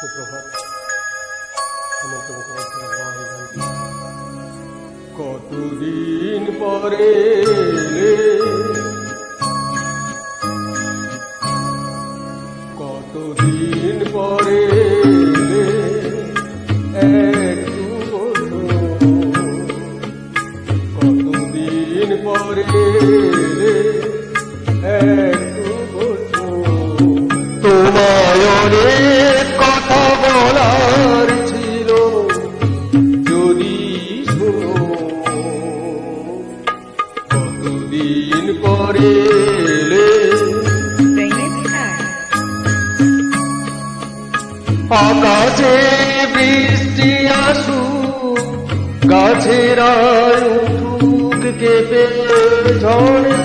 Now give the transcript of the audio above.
সুপ্রভাত। হেমন্ত মুখোপাধ্যায়ের গান গাইছি। কতদিন পরে এলে, কতদিন পরে এলে, একটু বলো। কতদিন পরে এলে, একটু বলো। তোমায় অনেক কথা বলার ছিল, যদি শোনো। কতদিন পরে এলে, আকাশে বৃষ্টি আসুক, গাছেরা উঠুক কেঁপে ঝড়ে।